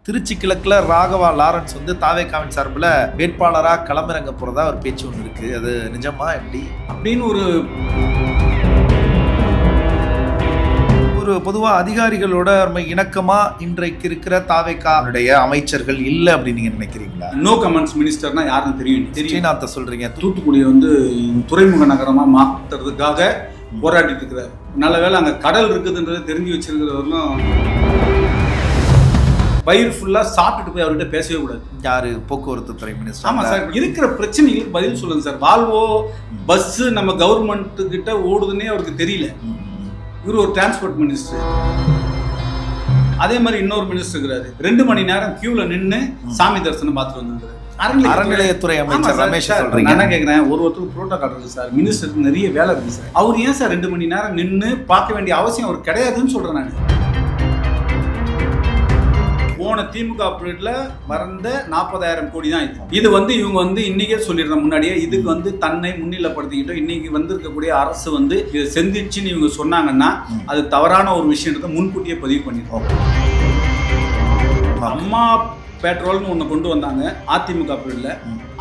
Trichy கிழக்குல Raghava Lawrence வந்து தாவேகாவின் சார்பில் வேட்பாளரா களமிறங்க போறதா ஒரு பேச்சு ஒன்று இருக்கு. அது நிஜமா எப்படி அப்படின்னு ஒரு பொதுவா அதிகாரிகளோட இணக்கமா இன்றைக்கு இருக்கிற தாவேகாவுடைய அமைச்சர்கள் இல்லை அப்படின்னு நீங்க நினைக்கிறீங்களா? நோ கமெண்ட்ஸ் மினிஸ்டர்னா யாருன்னு தெரியும். ஸ்ரீநாத்தை சொல்றீங்க. தூத்துக்குடியை வந்து துறைமுக நகரமா மாற்றுறதுக்காக போராடிட்டு இருக்கிறார். நல்ல வேளை அங்க கடல் இருக்குதுன்றதை தெரிஞ்சு வச்சிருக்கிறவர்களும் பயிர் ஃபுல்லா சாப்பிட்டுட்டு போய் அவர்கிட்ட பேசவே கூடாது. யாரு? போக்குவரத்து துறை மினிஸ்டர். ஆமா சார், இருக்கிற பிரச்சனைகளுக்கு பதில் சொல்லுங்க சார். வால்வோ பஸ் நம்ம கவர்மெண்ட் கிட்ட ஓடுதுன்னே அவருக்கு தெரியல. இவர் ஒரு டிரான்ஸ்போர்ட் மினிஸ்டர். அதே மாதிரி இன்னொரு மினிஸ்டர் இருக்கிறாரு, 2 மணி நேரம் கியூல நின்று சாமி தரிசனம் பார்த்துட்டு வந்துருக்காரு. அறநிலையத்துறை அமைச்சர் ரமேஷ் சொல்றீங்க. நான் கேட்கிறேன், ஒருத்தருக்கு புரோட்டோகால் இருக்கு சார், மினிஸ்டருக்கு நிறைய வேலை இருக்கு சார். அவர் ஏன் சார் 2 மணி நேரம் நின்று பார்க்க வேண்டிய அவசியம் அவர் கிடையாதுன்னு சொல்றேன் நான். போன திமுக பீரியட்ல மறந்த 40,000 கோடி தான் இது வந்து இவங்க வந்து இன்னைக்கே சொல்லிடுற முன்னாடியே இதுக்கு வந்து தன்னை முன்னிலைப்படுத்திக்கிட்டோம். இன்னைக்கு வந்திருக்கக்கூடிய அரசு வந்து இது செஞ்சிடுச்சுன்னு இவங்க சொன்னாங்கன்னா அது தவறான ஒரு விஷயத்தை முன்கூட்டியே பதிவு பண்ணிடுவோம். அம்மா பெட்ரோல்னு ஒன்று கொண்டு வந்தாங்க அதிமுக பீரியட்ல.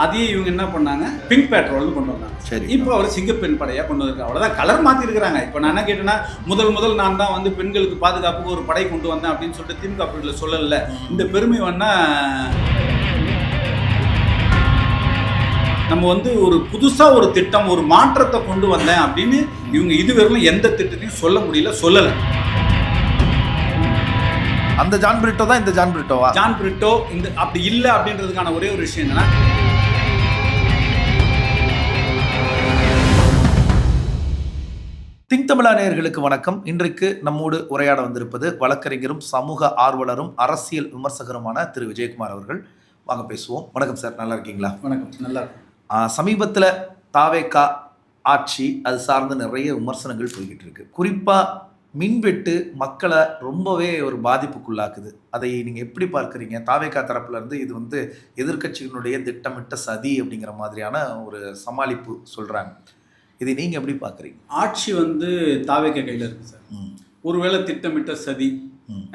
அதையே இவங்க என்ன பண்ணாங்க, பிங்க் பெட்ரோல்னு கொண்டு வந்தாங்க. சரி, இப்போ அவர் சிங்கப்பெண் படையா கொண்டு வந்திருக்காங்க. அவ்வளோதான், கலர் மாற்றி இருக்கிறாங்க. இப்போ நான் என்ன கேட்டேன்னா, முதல் நான் தான் வந்து பெண்களுக்கு பாதுகாப்புக்கு ஒரு படை கொண்டு வந்தேன் அப்படின்னு சொல்லிட்டு திமுக பீரியட்ல சொல்லல. இந்த பெருமை வேணா நம்ம வந்து ஒரு புதுசா ஒரு திட்டம், ஒரு மாற்றத்தை கொண்டு வந்தேன் அப்படின்னு இவங்க இதுவரையிலும் எந்த திட்டத்தையும் சொல்ல முடியல, சொல்லலை. அந்த ஜான் பிரிட்டோ தான் இந்த ஜான் பிரிட்டோவா? ஜான் பிரிட்டோ இந்த அப்படி இல்லை அப்படின்றதுக்கான ஒரே ஒரு விஷயம் என்னன்னா, திங்க் தமிழா நேயர்களுக்கு வணக்கம். இன்றைக்கு நம்மோடு உரையாட வந்திருப்பது வழக்கறிஞரும் சமூக ஆர்வலரும் அரசியல் விமர்சகருமான திரு விஜயகுமார் அவர்கள். வாங்க பேசுவோம். வணக்கம் சார், நல்லா இருக்கீங்களா? வணக்கம், நல்லா இருக்கு. சமீபத்தில் தாவேகா ஆட்சி அது சார்ந்து நிறைய விமர்சனங்கள் போய்கிட்டு இருக்கு. குறிப்பா மின்வெட்டு மக்களை ரொம்பவே ஒரு பாதிப்புக்குள்ளாக்குது. அதை நீங்கள் எப்படி பார்க்குறீங்க? தாவேகா தரப்புல இருந்து இது வந்து எதிர்க்கட்சிகளுடைய திட்டமிட்ட சதி அப்படிங்கிற மாதிரியான ஒரு சமாளிப்பு சொல்கிறாங்க. இதை நீங்கள் எப்படி பார்க்குறீங்க? ஆட்சி வந்து தாவேகா கையில் இருக்குது சார். ஒருவேளை திட்டமிட்ட சதி.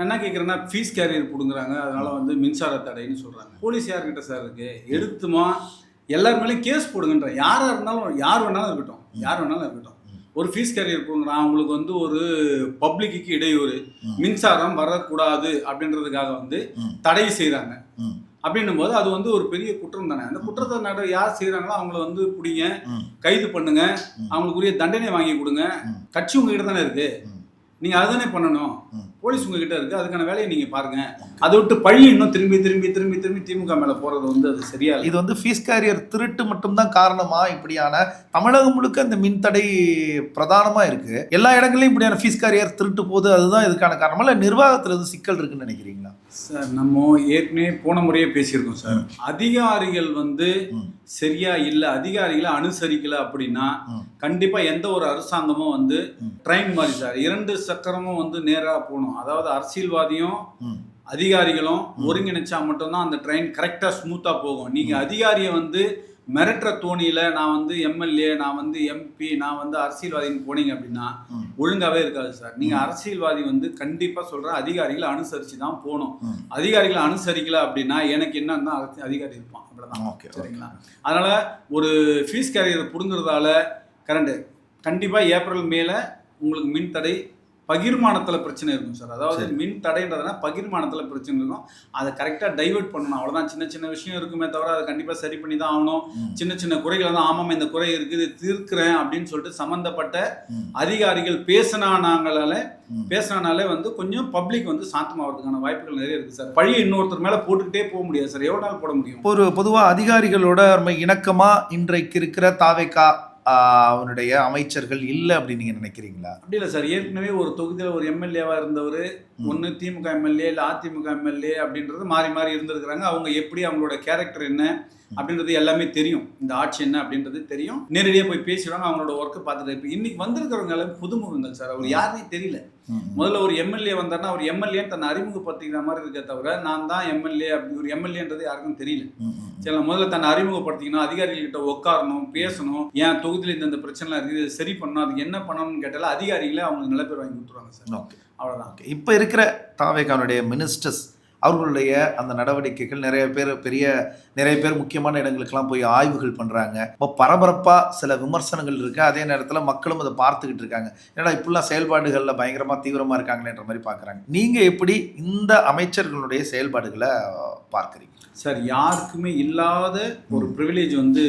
என்ன கேட்குறேன்னா, ஃபீஸ் கேரியர் பிடுங்குறாங்க, அதனால வந்து மின்சார தடைன்னு சொல்கிறாங்க. போலீஸ் யார்கிட்ட சார் இருக்கு? எடுத்துமா எல்லார் மேலேயும் கேஸ் போடுங்கன்ற. யாராக இருந்தாலும், யார் வேணாலும் இருக்கட்டும், ஒரு ஃபீஸ் கேரியர் போடுறான், அவங்களுக்கு வந்து ஒரு பப்ளிக்கு இடையூறு, மின்சாரம் வரக்கூடாது அப்படின்றதுக்காக வந்து தடை செய்கிறாங்க. அப்படின்னும் போது அது வந்து ஒரு பெரிய குற்றம் தானே. அந்த குற்றத்தை யார் செய்கிறாங்களோ அவங்கள வந்து பிடிங்க, கைது பண்ணுங்க, அவங்களுக்குரிய தண்டனை வாங்கி கொடுங்க. கட்சி உங்ககிட்ட தானே இருக்கு, நீங்கள் அதுதானே பண்ணணும். போலீஸ் உங்ககிட்ட இருக்கு, அதுக்கான வேலையை நீங்க பாருங்க. அதை விட்டு பழி இன்னும் திரும்பி திமுக மேல போறது வந்து அது சரியா. இது வந்து ஃபீஸ் கேரியர் திருட்டு மட்டும்தான் காரணமா? இப்படியான தமிழகம் முழுக்க இந்த மின்தடை பிரதானமா இருக்கு, எல்லா இடங்களையும் இப்படியான ஃபீஸ் கேரியர் திருட்டு போது, அதுதான் இதுக்கான காரணமா? இல்லை நிர்வாகத்தில் எதுவும் சிக்கல் இருக்குன்னு நினைக்கிறீங்களா? சார், நம்ம ஏற்கனவே போன முறையே பேசியிருக்கோம் சார். அதிகாரிகள் வந்து சரியா இல்லை, அதிகாரிகளை அனுசரிக்கல அப்படின்னா கண்டிப்பா எந்த ஒரு அரசாங்கமும் வந்து ட்ரெயின் மாதிரி சார் 2 சக்கரமும் வந்து நேரா போகணும். அதாவது அரசியல்வாதியும் அதிகாரிகளும் ஒருங்கிணைச்சா மட்டும்தான் அந்த ட்ரெயின் கரெக்டா ஸ்மூத்தா போகும். நீங்க அதிகாரியை வந்து மிரட்டுற தோணியில நான் வந்து எம்எல்ஏ, நான் வந்து எம்பி, நான் வந்து அரசியல்வாதின்னு போனீங்க அப்படின்னா ஒழுங்காவே இருக்காது சார். நீங்க அரசியல்வாதி வந்து கண்டிப்பா சொல்ற அதிகாரிகளை அனுசரிச்சு தான் போகணும். அதிகாரிகளை அனுசரிக்கல அப்படின்னா எனக்கு என்னன்னா அதிகாரி இருப்பான், அவ்வளவுதான். சரிங்களா? அதனால ஒரு ஃபீஸ் கேரியர் புடுங்குறதால கண்டிப்பா ஏப்ரல் மேல உங்களுக்கு மின் தடை பகிர்மானத்தில் பிரச்சனை இருக்கும் சார். அதாவது மின் தடைன்றதுனா பகிர்மானத்தில் பிரச்சனை இருக்கும். அதை கரெக்டாக டைவெர்ட் பண்ணணும், அவ்வளோதான். சின்ன விஷயம் இருக்குமே தவிர அதை கண்டிப்பாக சரி பண்ணி தான் ஆகணும். சின்ன குறைகளை தான், ஆமாம் இந்த குறை இருக்குது, தீர்க்கிறேன் அப்படின்னு சொல்லிட்டு சம்மந்தப்பட்ட அதிகாரிகள் பேசினாலே வந்து கொஞ்சம் பப்ளிக் வந்து சாந்தமாகிறதுக்கான வாய்ப்புகள் நிறைய இருக்குது சார். பழியை இன்னொருத்தர் மேலே போட்டுக்கிட்டே போக முடியாது சார். எவ்வளோ நாள் போட முடியும்? ஒரு பொதுவாக அதிகாரிகளோட இணக்கமாக இன்றைக்கு இருக்கிற தாவேகா அவனுடைய அமைச்சர்கள் இல்லை அப்படின்னு நீங்க நினைக்கிறீங்களா? அப்படி இல்லை சார். ஏற்கனவே ஒரு தொகுதியில் ஒரு எம்எல்ஏவா இருந்தவர், ஒன்று திமுக எம்எல்ஏ இல்லை அதிமுக எம்எல்ஏ அப்படின்றது மாறி இருந்திருக்கிறாங்க. அவங்க எப்படி, அவங்களோட கேரக்டர் என்ன அப்படின்றது எல்லாமே தெரியும். இந்த ஆட்சி என்ன அப்படின்றது தெரியும். நேரடியாக போய் பேசிடுவாங்க, அவங்களோட ஒர்க்கை பார்த்துட்டு. இப்போ இன்னைக்கு வந்திருக்கிறவங்க எல்லாம் புதுமுகங்கள் சார். அவர் யாருன்னே தெரியல. முதல்ல ஒரு எம்எல்ஏ வந்தார்னா அவர் எம்எல்ஏன்னு தன்னை அறிமுகப்படுத்திக்கிற மாதிரி இருக்க தவிர நான் தான் எம்எல்ஏ அப்படி ஒரு எம்எல்ஏன்றது யாருக்கும் தெரியல. சரி, முதல்ல தன்னை அறிமுகப்படுத்திக்கணும், அதிகாரிகள்கிட்ட உட்காரணும், பேசணும், ஏன் தொகுதியில் இந்த பிரச்சனை இருக்குது, சரி பண்ணணும், அதுக்கு என்ன பண்ணணும்னு கேட்டாலும் அதிகாரிகளே அவங்களுக்கு நல்ல பேர் வாங்கி கொடுத்துருவாங்க சார். ஓகே, அவ்வளோதான். இப்போ இருக்கிற தாவேகாவுடைய மினிஸ்டர்ஸ் அவர்களுடைய அந்த நடவடிக்கைகள் நிறைய பேர் முக்கியமான இடங்களுக்கெல்லாம் போய் ஆய்வுகள் பண்ணுறாங்க. இப்போ பரபரப்பாக சில விமர்சனங்கள் இருக்குது. அதே நேரத்தில் மக்களும் அதை பார்த்துக்கிட்டு இருக்காங்க. ஏன்னா இப்படிலாம் செயல்பாடுகளில் பயங்கரமாக தீவிரமாக இருக்காங்களேன்ற மாதிரி பார்க்குறாங்க. நீங்கள் எப்படி இந்த அமைச்சர்களுடைய செயல்பாடுகளை பார்க்குறீங்க? சார், யாருக்குமே இல்லாத ஒரு ப்ரிவிலேஜ் வந்து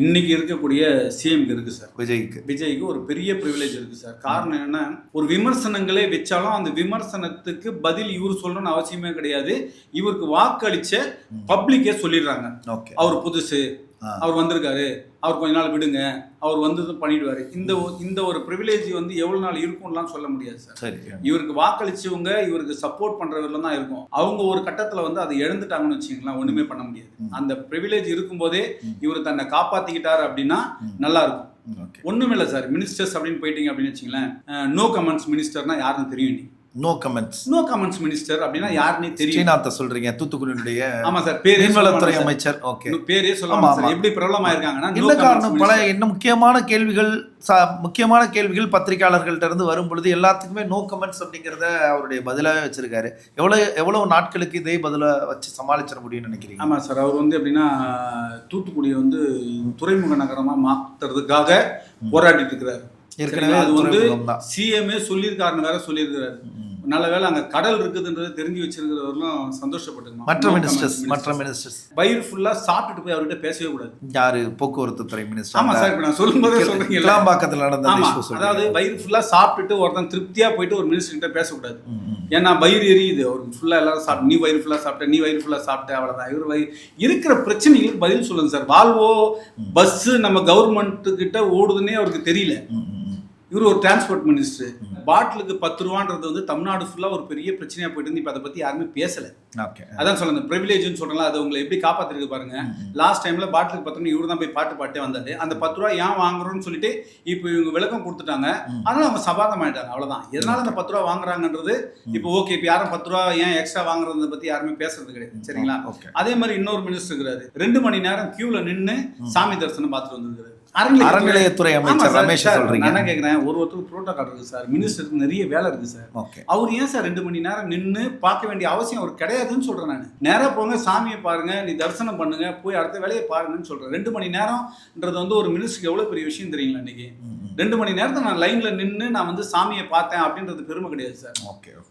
இன்னைக்கு இருக்கக்கூடிய சிஎம்க்கு இருக்கு சார். விஜய்க்கு ஒரு பெரிய ப்ரிவிலேஜ் இருக்கு சார். காரணம் என்னன்னா, ஒரு விமர்சனங்களே வச்சாலும் அந்த விமர்சனத்துக்கு பதில் இவர் சொல்லணும்னு அவசியமே கிடையாது. இவருக்கு வாக்களிச்ச பப்ளிக்கே சொல்லிடுறாங்க, அவர் புதுசு, அவர் வந்திருக்காரு, அவர் கொஞ்ச நாள் விடுங்க, அவர் வந்து பண்ணிடுவாரு. இந்த ஒரு ப்ரிவிலேஜ் வந்து எவ்வளவு நாள் இருக்கும்லாம் சொல்ல முடியாது சார். இவருக்கு வாக்களிச்சவங்க இவருக்கு சப்போர்ட் பண்றவர்ல தான் இருக்கும். அவங்க ஒரு கட்டத்துல வந்து அதை இழந்துட்டாங்கன்னு வச்சுக்கலாம், ஒண்ணுமே பண்ண முடியாது. அந்த ப்ரிவிலேஜ் இருக்கும்போதே இவர் தன்னை காப்பாத்திக்கிட்டாரு அப்படின்னா நல்லா இருக்கும். ஒண்ணுமில்ல சார், மினிஸ்டர்ஸ் அப்படின்னு போயிட்டீங்க அப்படின்னு வச்சுங்களேன், நோ கமெண்ட்ஸ் மினிஸ்டர்னா யாருன்னு தெரியும். நீ நோ கமெண்ட்ஸ் மினிஸ்டர் அப்படின்னா யாருன்னே தெரியும். ஸ்ரீநாத்தை சொல்றீங்க, தூத்துக்குடியுடைய. ஆமா சார், மீன்வளத்துறை அமைச்சர். ஓகே, பேரே சொல்லலாம் சார். எப்படி பிரபலமா இருக்காங்கன்னா, என்ன காரணம், பல என்ன முக்கியமான கேள்விகள் பத்திரிகையாளர்கள்ட்ட இருந்து வரும் பொழுது எல்லாத்துக்குமே நோ கமெண்ட்ஸ் அப்படிங்கறத அவருடைய பதிலாவே வச்சிருக்காரு. எவ்வளவு நாட்களுக்கு இதே பதில வச்சு சமாளிச்சிட முடியும்னு நினைக்கிறீங்க? ஆமா சார், அவர் வந்து எப்படின்னா தூத்துக்குடியை வந்து துறைமுக நகரமா மாத்துறதுக்காக போராடிட்டு இருக்கிறாரு. ஏற்கனவே அது வந்து சிஎம்ஏ சொல்லியிருக்காருன்னு வேற சொல்லியிருக்கிறாரு. நல்ல வேலை அங்க கடல் இருக்குதுன்றது தெரிஞ்சு வச்சிருக்கிறவர்களும் சந்தோஷப்பட்டுக்கணும். மற்ற மினிஸ்டர்ஸ் வயிறு ஃபுல்லா சாப்பிட்டுட்டு போய் அவர்கிட்ட பேசவே கூடாது. யாரு? போக்குவரத்து துறை மினிஸ்டர். ஆமா சார், இப்ப நான் சொல்லும்போதே சொல்றீங்க, கிளாம்பாக்கத்துல நடந்த இஷ்யூ. அதாவது வயிறு ஃபுல்லா சாப்பிட்டுட்டு ஒருத்தன் திருப்தியா போயிட்டு ஒரு மினிஸ்டர் கிட்ட பேசக்கூடாது. ஏன்னா வயிறு எரியுது, அவருக்கு ஃபுல்லா எல்லாரும் சாப்பிட்டு, நீ வயிறு ஃபுல்லா சாப்பிட்ட அவ்வளவுதான். இவர் வயிறு இருக்கிற பிரச்சனைகளுக்கு பதில் சொல்லுங்க சார். வால்வோ பஸ் நம்ம கவர்மெண்ட் கிட்ட ஓடுதுன்னே அவருக்கு தெரியல. இவர் ஒரு டிரான்ஸ்போர்ட் மினிஸ்டர். பாட்டிலுக்கு 10 ரூபான்றது வந்து தமிழ்நாடு ஃபுல்லா ஒரு பெரிய பிரச்சனையா போயிட்டு இருந்து இப்ப அதை பத்தி யாருமே பேசல. அதான் சொல்லுங்க, பிரிவிலேஜ்னு சொல்றேன், அது உங்களை எப்படி காப்பாத்திருக்கு பாருங்க. லாஸ்ட் டைம்ல பாட்டிலுக்கு 10 ரூபா இவரு தான் போய் பாட்டே வந்தாரு. அந்த 10 ரூபா ஏன் வாங்குறோம்னு சொல்லிட்டு இப்போ இவங்க விளக்கம் கொடுத்துட்டாங்க. அதனால அவங்க சபாதம் ஆயிட்டாங்க, அவ்வளவுதான். எதனால அந்த 10 ரூபா வாங்குறாங்கன்றது இப்போ ஓகே. இப்போ யாரும் 10 ரூபா ஏன் எக்ஸ்ட்ரா வாங்குறத பத்தி யாருமே பேசுறது கிடையாது, சரிங்களா? அதே மாதிரி இன்னொரு மினிஸ்டர் இருக்கிறாரு, 2 மணி நேரம் கியூல நின்னு சாமி தரிசனம் பார்த்துட்டு வந்துருக்காரு. அறநிலையத்துறை அமைச்சர் ரமேஷ் சொல்றீங்க. நான் கேக்குறேன், ஒருத்தருக்கு புரோட்டோகால் இருக்கு சார், மினிஸ்டருக்கு நிறைய வேலை இருக்கு சார். அவர் ஏன் சார் 2 மணி நேரம் நின்னு பார்க்க வேண்டிய அவசியம் அவர் கிடையாதுன்னு சொல்றேன் நான். நேரா போங்க, சாமியை பாருங்க, நீ தரிசனம் பண்ணுங்க, போய் அடுத்த வேலையை பாருங்கன்னு சொல்றேன். 2 மணி நேரம்ன்றது வந்து ஒரு மினிஸ்டருக்கு எவ்வளவு பெரிய விஷயம் தெரியுங்களா? இன்னைக்கு 2 மணி நேரத்தை நான் லைன்ல நின்னு நான் வந்து சாமியை பார்த்தேன் அப்படின்றது பெருமை கிடையாது சார்.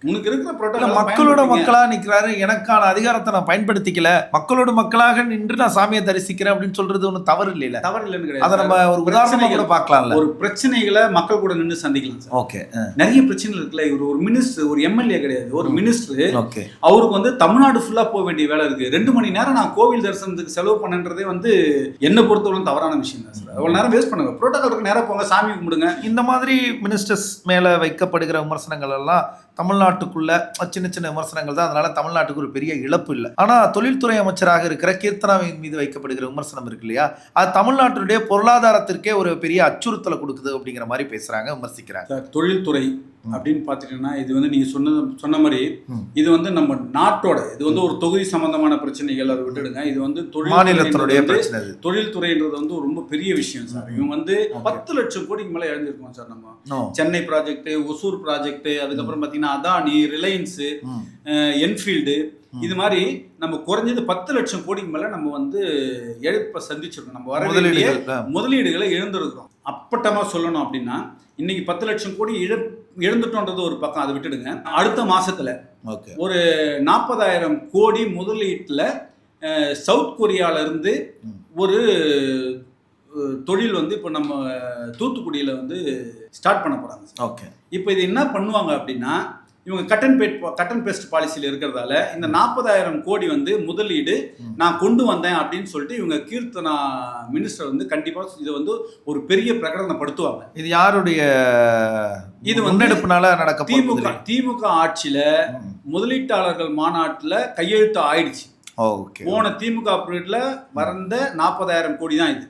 உனக்கு இருக்கிற புரோட்டோகால், மக்களோட மக்களா நிக்கிறாரு, எனக்கான அதிகாரத்தை நான் பயன்படுத்திக்கல, மக்களோட மக்களாக நின்று நான் சாமியை தரிசிக்கிறேன் அப்படின்னு சொல்றது ஒன்றும் தவறு இல்லைல்ல? தவறு இல்லைன்னு கிடையாது. அதை நம்ம ஒரு உதாரணமா கூட பார்க்கலாம்ல. ஒரு பிரச்சனைகளை மக்கள் கூட நின்று சந்திக்கலாம் சார். ஓகே, நிறைய பிரச்சனைகள் இருக்குல்ல. இவர் ஒரு மினிஸ்டர், ஒரு எம்எல்ஏ கிடையாது, ஒரு மினிஸ்டர். அவருக்கு வந்து தமிழ்நாடு ஃபுல்லா போக வேண்டிய வேலை இருக்கு. 2 மணி நேரம் நான் கோவில் தரிசனத்துக்கு செலவு பண்ணன்றதே வந்து என்ன பொறுத்தவரை தவறான விஷயம் தான் சார். அவ்வளவு நேரம் வேஸ்ட் பண்ணுங்க, புரோட்டோகாலுக்கு நேரம் போங்க, சாமி கும்பிடுங்க. இந்த மாதிரி மினிஸ்டர்ஸ் மேல வைக்கப்படுகிற விமர்சனங்கள் எல்லாம் தமிழ்நாட்டுக்குள்ள சின்ன சின்ன விமர்சனங்கள் தான். அதனால தமிழ்நாட்டுக்கு ஒரு பெரிய இழப்பு இல்லை. ஆனா தொழில்துறை அமைச்சராக இருக்கிற கீர்த்தனாவின் மீது வைக்கப்படுகிற விமர்சனம் இருக்கு இல்லையா, அது தமிழ்நாட்டுடைய பொருளாதாரத்திற்கே ஒரு பெரிய அச்சுறுத்தலை கொடுக்குது அப்படிங்கிற மாதிரி பேசுறாங்க, விமர்சிக்கிறாங்க. தொழில்துறை அப்படின்னு பாத்தீங்கன்னா, இது வந்து நீங்க சொன்ன மாதிரி இது வந்து நம்ம நாட்டோட, இது வந்து ஒரு தொகுதி சம்பந்தமான பிரச்சனைகள், அதை விட்டுடுங்க. இது வந்து மாநிலத்தினுடைய பிரச்சனை. தொழில்துறைன்றது வந்து ரொம்ப பெரிய விஷயம் சார். இவங்க வந்து 10 லட்சம் கோடிக்கு மேல இழந்திருக்கோம் சார். நம்ம சென்னை ப்ராஜெக்ட், ஒசூர் ப்ராஜெக்ட், அதுக்கப்புறம் பாத்தீங்கன்னா அதானி, ரிலையன்ஸ், என்ஃபீல்டு, இது மாதிரி நம்ம குறைஞ்சது 10 லட்சம் கோடிக்கு மேல நம்ம வந்து இழப்பை சந்திச்சிருக்கோம். நம்ம வர முதலீடுகளை இழந்திருக்கிறோம். அப்பட்டமா சொல்லணும் அப்படின்னா, இன்னைக்கு 10 லட்சம் கோடி இழந்துட்டோன்றது ஒரு பக்கம், அதை விட்டுடுங்க. அடுத்த மாசத்துல ஒரு 40,000 கோடி முதலீட்டுல சவுத் கொரியால இருந்து ஒரு தொழில் வந்து இப்போ நம்ம தூத்துக்குடியில வந்து ஸ்டார்ட் பண்ண போறாங்க. ஓகே, இப்போ இது என்ன பண்ணுவாங்க அப்படின்னா, இவங்க கட் அண்ட் பேஸ்ட் பாலிசியில் இருக்கிறதால இந்த 40,000 கோடி வந்து முதலீடு நான் கொண்டு வந்தேன் அப்படின்னு சொல்லிட்டு இவங்க கீர்த்தனா மினிஸ்டர் வந்து கண்டிப்பா இதை வந்து ஒரு பெரிய பிரகடனப்படுத்துவாங்க. இது யாருடைய இது முன்னெடுப்புனால நடக்க திமுக ஆட்சியில முதலீட்டாளர்கள் மாநாட்டுல கையெழுத்து ஆயிடுச்சு. போன திமுக பீரியட்ல வந்த 40,000 கோடி தான் இது.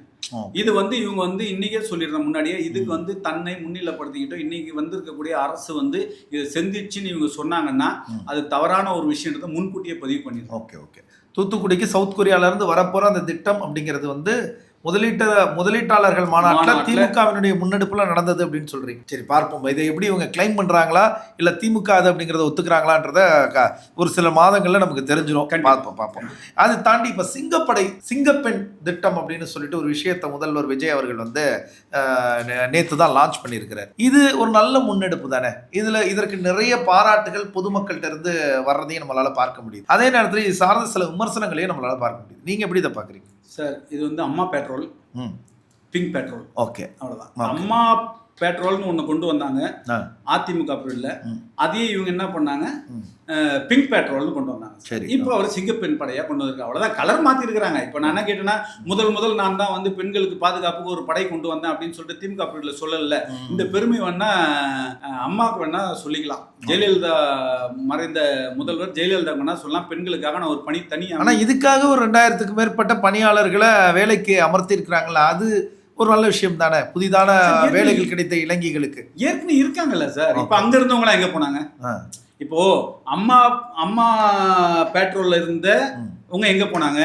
இது வந்து இவங்க வந்து இன்னைக்கே சொல்லிடுற முன்னாடியே இதுக்கு வந்து தன்னை முன்னிலைப்படுத்திக்கிட்டோம். இன்னைக்கு வந்து இருக்கக்கூடிய அரசு வந்து இதை செஞ்சிச்சுன்னு இவங்க சொன்னாங்கன்னா அது தவறான ஒரு விஷயத்தை முன்கூட்டியே பதிவு பண்ணிடுறோம். ஓகே, தூத்துக்குடிக்கு சவுத் கொரியால இருந்து வரப்போற அந்த திட்டம் அப்படிங்கிறது வந்து முதலீட்டாளர்கள் மாநாட்டில் திமுகவினுடைய முன்னெடுப்புல நடந்தது அப்படின்னு சொல்றீங்க. சரி பார்ப்போம், இதை எப்படி இவங்க கிளைம் பண்றாங்களா இல்ல திமுக அது அப்படிங்கறத ஒத்துக்கிறாங்களான்றத ஒரு சில மாதங்கள்ல நமக்கு தெரிஞ்சிடும். பார்ப்போம். அது தாண்டி இப்ப சிங்கப்பெண் திட்டம் அப்படின்னு சொல்லிட்டு ஒரு விஷயத்தை முதல்வர் விஜய் அவர்கள் வந்து நேத்து தான் லான்ச் பண்ணியிருக்கிறார். இது ஒரு நல்ல முன்னெடுப்பு தானே. இதற்கு நிறைய பாராட்டுகள் பொதுமக்கள்கிட்ட இருந்து வர்றதையும் நம்மளால பார்க்க முடியுது. அதே நேரத்தில் இது சார்ந்த சில விமர்சனங்களையும் நம்மளால பார்க்க முடியுது. நீங்க எப்படி இதை பாக்குறீங்க சார்? இது வந்து அம்மா பெட்ரோல், பிங்க் பெட்ரோல். ஓகே, அவ்வளவுதான். அம்மா பெட்ரோல்னு ஒன்று கொண்டு வந்தாங்க அதிமுக பீரியட்ல. அதையே இவங்க என்ன பண்ணாங்க, பிங்க் பெட்ரோல்னு கொண்டு வந்தாங்க. சரி, இப்போ அவர் சிங்கப்பெண் படையா கொண்டு வந்திருக்காங்க. அவ்வளவுதான், கலர் மாத்தி இருக்கிறாங்க. இப்போ நான் என்ன கேட்டேன்னா, முதல் நான் தான் வந்து பெண்களுக்கு பாதுகாப்புக்கு ஒரு படை கொண்டு வந்தேன் அப்படின்னு சொல்லிட்டு திமுக பீரியட்ல சொல்லல. இந்த பெருமை வேணா அம்மாவுக்கு வேணா சொல்லிக்கலாம். ஜெயலலிதா, மறைந்த முதல்வர் ஜெயலலிதா வேணா சொல்லலாம், பெண்களுக்காக நான் ஒரு பணி தனியாக. ஆனா இதுக்காக ஒரு 2000க்கு மேற்பட்ட பணியாளர்களை வேலைக்கு அமர்த்தி இருக்கிறாங்களா, அது ஒரு நல்ல விஷயம் தானே. புதிதான வேலைகள் கிடைத்த இளைஞர்களுக்கு ஏற்கனவே இருக்காங்கல்ல சார். இப்ப அங்க இருந்தவங்களா எங்க போனாங்க? இப்போ அம்மா பெட்ரோல்ல இருந்த உங்க எங்க போனாங்க,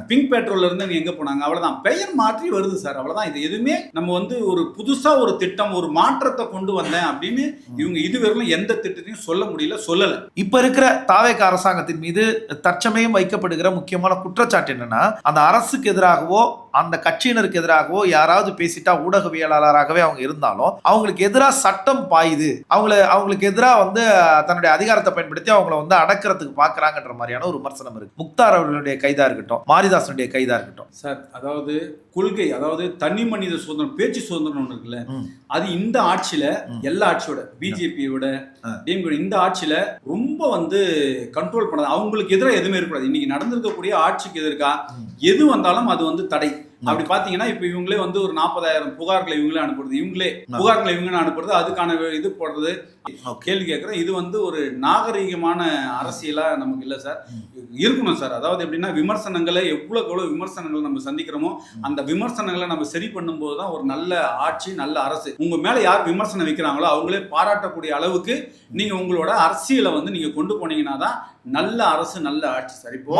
பிங்க் பெட்ரோல்ல இருந்து எங்க போனாங்க? அவ்வளவுதான், பெயர் மாற்றி வருது சார், அவ்வளவுதான். இது எதுவுமே நம்ம வந்து ஒரு புதுசா ஒரு திட்டம், ஒரு மாற்றத்தை கொண்டு வந்தேன் அப்படின்னு இவங்க இதுவரையிலும் எந்த திட்டத்தையும் சொல்ல முடியல, சொல்லல. இப்ப இருக்கிற தாவேக அரசாங்கத்தின் மீது தற்சமயம் வைக்கப்படுகிற முக்கியமான குற்றச்சாட்டு என்னன்னா, அந்த அரசுக்கு எதிராகவோ அந்த கட்சியினருக்கு எதிராகவோ யாராவது பேசிட்டா ஊடகவியலாளராகவே அவங்க இருந்தாலும் அவங்களுக்கு எதிராக சட்டம் பாயுது, அவங்களுக்கு எதிராக வந்து தன்னுடைய அதிகாரத்தை பயன்படுத்தி அவங்கள வந்து அடக்கிறதுக்கு பாக்குறாங்கன்ற மாதிரியான ஒரு விமர்சனம் இருக்கு. முக்தார் அவர்களுடைய கைதா இருக்கட்டும், மாரிதாசனுடைய கைதா இருக்கட்டும் சார். அதாவது கொள்கை, அதாவது தனி மனித சுதந்திரம், பேச்சு சுதந்திரம் ஒன்று இருக்குல்ல, அது இந்த ஆட்சியில எல்லா ஆட்சியோட பிஜேபியோட இந்த ஆட்சியில ரொம்ப வந்து கண்ட்ரோல் பண்ணது. அவங்களுக்கு எதிராக எதுவுமே இருக்கக்கூடாது. இன்னைக்கு நடந்திருக்கக்கூடிய ஆட்சிக்கு எதிர்க்கா எது வந்தாலும் அது வந்து தடை. அப்படி பாத்தீங்கன்னா இப்ப இவங்களே வந்து ஒரு 40,000 புகார்களை இவங்களே அனுப்புறது, அதுக்கான இது போடுறது, கேள்வி கேட்கறேன். இது வந்து ஒரு நாகரீகமான அரசியலா நமக்கு இல்ல சார், இருக்கணும் சார். அதாவது எப்படின்னா, விமர்சனங்களை எவ்வளவு விமர்சனங்களை நம்ம சந்திக்கிறோமோ அந்த விமர்சனங்களை நம்ம சரி பண்ணும்போது தான் ஒரு நல்ல ஆட்சி, நல்ல அரசு. உங்க மேல யார் விமர்சனம் வைக்கிறாங்களோ அவங்களே பாராட்டக்கூடிய அளவுக்கு நீங்க உங்களோட அரசியலை வந்து நீங்க கொண்டு போனீங்கன்னா தான் நல்ல அரசு, நல்ல ஆட்சி சார். இப்போ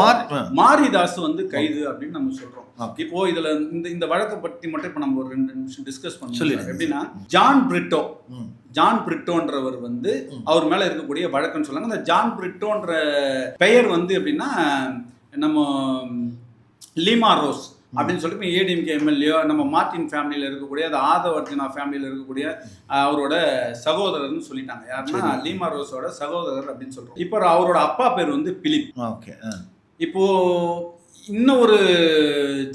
மாரிதாஸ் வந்து கைது அப்படின்னு நம்ம சொல்றோம். இப்போ இதுல இந்த வழக்கை பற்றி மட்டும் இப்ப நம்ம ஒரு 2 நிமிஷம் டிஸ்கஸ் பண்ணலாம். எப்படின்னா, ஜான் பிரிட்டோன்றவர் வந்து அவர் மேல இருக்கக்கூடிய வழக்குன்னு சொல்லாங்க. அந்த ஜான் பிரிட்டோன்ற பெயர் வந்து எப்படின்னா, நம்ம லீமா ரோஸ் அப்படின்னு சொல்லிட்டு ஏடிஎம்கே எம்எல்ஏ, நம்ம மார்டின் ஃபேமிலியில் இருக்கக்கூடிய, அது ஆதவர்ஜனா ஃபேமிலியில் இருக்கக்கூடிய அவரோட சகோதரர்னு சொல்லிட்டாங்க. யாருன்னா லீமா ரோஸோட சகோதரர் அப்படின்னு சொல்றோம். இப்போ அவரோட அப்பா பேர் வந்து பிலிப். இப்போ இன்னும் ஒரு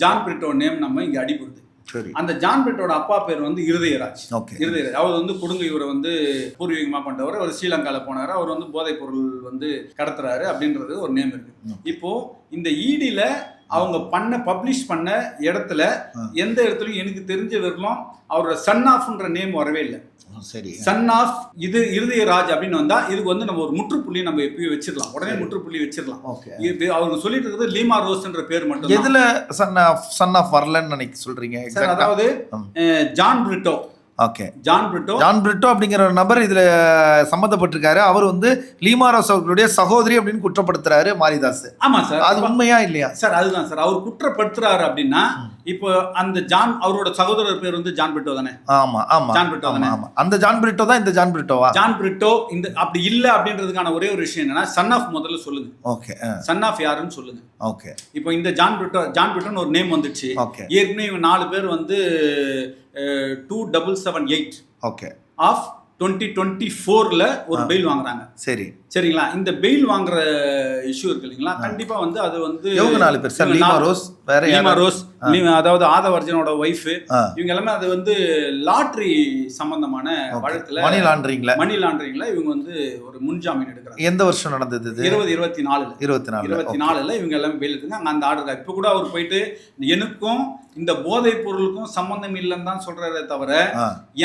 ஜான் பிரிட்டோ நேம் நம்ம இங்க அடிபடுது. அந்த ஜான் பிரிட்டோட அப்பா பேர் வந்து இருதயராஜ். அவர் வந்து கொடுங்கையூரை வந்து பூர்வீகமா கொண்டவர். அவர் ஸ்ரீலங்கால போனாரு. அவர் வந்து போதைப் பொருள் வந்து கடத்துறாரு அப்படின்றது ஒரு நேம் இருக்கு. இப்போ இந்த ஈடில அவங்க பப்ளிஷ் பண்ண இடத்துல எந்த இடத்துலயும் எனக்கு தெரிஞ்ச வரலாம் அவரோட சன் ஆஃப்ன்ற நேம் வரவே இல்லை. சரி, சன் ஆஃப் இது இருதயராஜ் அப்படின்னு வந்தா இதுக்கு வந்து நம்ம ஒரு முற்றுப்புள்ளி நம்ம எப்பயும் வச்சிடலாம், உடனே முற்றுப்புள்ளி வச்சிடலாம். அவங்க சொல்லிட்டு இருக்கிறது லீமா ரோஸ்ன்ற பேர் மட்டும். எதுல சன் ஆஃப் வரலன்னு நினைக்க சொல்றீங்க? அதாவது John Britto. Okay, John Britto அப்படிங்கிற ஒரு நபர் இதுல சம்பந்தப்பட்டிருக்காரு. அவர் வந்து லீமா ரோஸ் அவர்களுடைய சகோதரி அப்படின்னு குற்றப்படுத்துறாரு மாரிதாஸ். ஆமா சார், அது உண்மையா இல்லையா சார்? அதுதான் சார், அவர் குற்றப்படுத்துறாரு அப்படின்னா இப்போ அந்த அவரோட சகோதரர் பேர் வந்து ஜான் பிரிட்டோ தானே? ஆமா ஆமா, ஜான் பிரிட்டோ தானே. ஆமா, அந்த ஜான் பிரிட்டோ தான் இந்த ஜான் பிரிட்டோவா? ஜான் பிரிட்டோ இந்த அப்படி இல்ல அப்படின்றதுக்கான ஒரே ஒரு விஷயம் என்னன்னா, சன் ஆஃப் முதல்ல சொல்லுங்க. ஓகே, சன் ஆஃப் யாருன்னு சொல்லுங்க. ஓகே, இப்போ இந்த ஜான் பிரிட்டோன்னு ஒரு நேம் வந்துச்சு. ஏற்கனவே இவங்க 4 பேர் வந்து 2778 ஓகே ஆஃப் 2024ல ஒரு பெயில் வாங்குறாங்க. சரிங்களா? இந்த பெயில் வாங்குற இஷ்யூ இருக்கு இல்லைங்களா, கண்டிப்பா வந்து அது வந்து 4 பேர் சார். லீமா ரோஸ், அதாவது ஆதவர்ஜனோட ஒய்ஃப், இவங்க எல்லாமே அது வந்து லாட்டரி சம்பந்தமான வழக்குல மணி லாண்டரிங்ல இவங்க வந்து ஒரு முன்ஜாமீன் எடுக்கிறாங்க. எந்த வருஷம் நடந்தது? 2024ல இவங்க எல்லாமே பெயில் இருக்குங்க. அந்த ஆர்டர் இப்ப கூட அவர் போயிட்டு எனக்கும் இந்த போதைப் பொருளுக்கும் சம்பந்தம் இல்லைன்னு தான் சொல்றாரே தவிர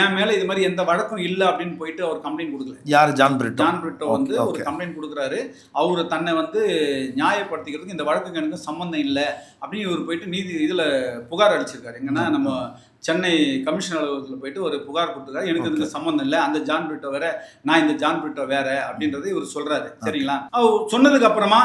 என் மேல இது மாதிரி எந்த வழக்கும் இல்லை அப்படின்னு போயிட்டு அவர் கம்ப்ளைண்ட் கொடுக்கல. யார்? ஜான் பிரிட்டோ வந்து ஒரு கம்ப்ளைண்ட் கொடுக்குறாரு. அவரு தன்னை வந்து நியாயப்படுத்திக்கிறதுக்கு இந்த வழக்குக்கு எனக்கு சம்பந்தம் இல்லை அப்படின்னு இவர் போயிட்டு இதுல புகார் அளிச்சிருக்காரு. எங்கன்னா நம்ம சென்னை கமிஷன் அலுவலகத்தில் போயிட்டு ஒரு புகார் கொடுத்துருக்காரு. எனக்கு இதுக்கு சம்பந்தம் இல்லை, அந்த ஜான் பிரிட்டோ வேற, நான் இந்த ஜான் பிரிட்டோ வேற அப்படின்றத இவர் சொல்றாரு. சரிங்களா? அவர் சொன்னதுக்கு அப்புறமா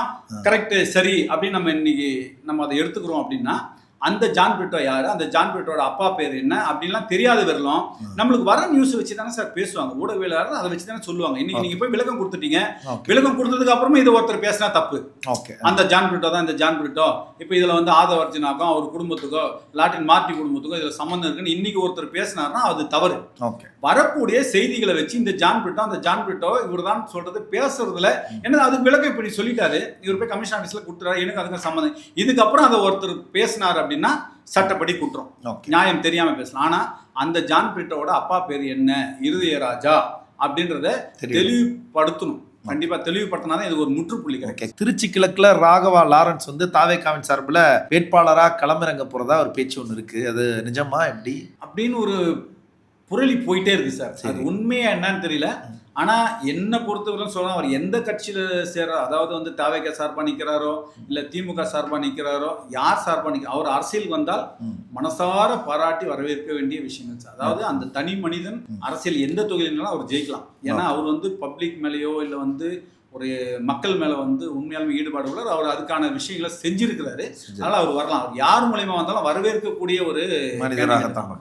கரெக்ட், சரி அப்படின்னு நம்ம இன்னைக்கு நம்ம அதை எடுத்துக்கிறோம் அப்படின்னா, அந்த ஜான் பிரிட்டோ யாரு, அந்த ஜான் பிரிட்டோட அப்பா பேர் என்ன அப்படின்லாம் தெரியாத வரலாம் நம்மளுக்கு வர நியூஸ் வச்சு தானே சார் பேசுவாங்க. ஊடகவியலாளர் அதை வச்சு தானே சொல்லுவாங்க. இன்னைக்கு நீங்க போய் விளக்கம் கொடுத்துட்டீங்க, விளக்கம் கொடுத்ததுக்கு அப்புறமா இதை ஒருத்தர் பேசினா தப்பு. அந்த ஜான் பிரிட்டோ தான் இந்த ஜான் பிரிட்டோ, இப்போ இதுல வந்து ஆதவ அர்ஜுனாக்கும் அவர் குடும்பத்துக்கோ லாட்டின் மார்ட்டின் குடும்பத்துக்கோ இதுல சம்பந்தம் இருக்குன்னு இன்னைக்கு ஒருத்தர் பேசினார்னா அது தவறு. வரக்கூடிய செய்திகளை வச்சு இந்த ஜான் பிரிட்டோ அந்த ஜான் பிரிட்டோ இவர் தான் சொல்றது பேசுறதுல என்ன அதுக்கு விளக்கம் இப்படி சொல்லிட்டாரு, இவர் போய் கமிஷன் ஆஃபீஸ்ல கொடுத்துறாரு, எனக்கு அதுக்கு சம்மந்தம். இதுக்கப்புறம் அதை ஒருத்தர் பேசினார் அப்படின்னா சட்டப்படி குற்றம், நியாயம் தெரியாம பேசலாம். ஆனா அந்த ஜான் பிரிட்டோட அப்பா பேர் என்ன, இருதயராஜா அப்படின்றத தெளிவுபடுத்தணும். கண்டிப்பா தெளிவுபடுத்தினாதான் இது ஒரு முற்றுப்புள்ளி கிடைக்கும். திருச்சி கிழக்குல ராகவா லாரன்ஸ் வந்து தாவேகாவின் சார்பில் வேட்பாளரா களமிறங்க போறதா ஒரு பேச்சு ஒன்று இருக்கு, அது நிஜமா எப்படி அப்படின்னு ஒரு புரளி போயிட்டே இருக்கு சார். அது உண்மையா என்னன்னு தெரியல. ஆனா என்ன பொறுத்தவரைக்கும் சொல்லலாம், அவர் எந்த கட்சியில சேர்றாரோ, அதாவது வந்து தாவேகா சார்பா நிக்கிறாரோ இல்ல திமுக சார்பா நிக்கிறாரோ, யார் சார்பா அவர் அரசியல் வந்தால் மனசார பாராட்டி வரவேற்க வேண்டிய விஷயங்கள் சார். அதாவது அந்த தனி மனிதன் அரசியல் எந்த தொகுதியினாலும் அவர் ஜெயிக்கலாம். ஏன்னா அவர் வந்து பப்ளிக் மேலேயோ இல்ல வந்து ஒரு மக்கள் மேல வந்து உண்மையாலுமே ஈடுபாடு உள்ளவர். அவர் அதுக்கான விஷயங்களை செஞ்சிருக்கிறாரு. அதனால அவர் வரலாம். அவர் யார் மூலமா வந்தாலும் வரவேற்கக்கூடிய ஒரு மனிதராகத்தான்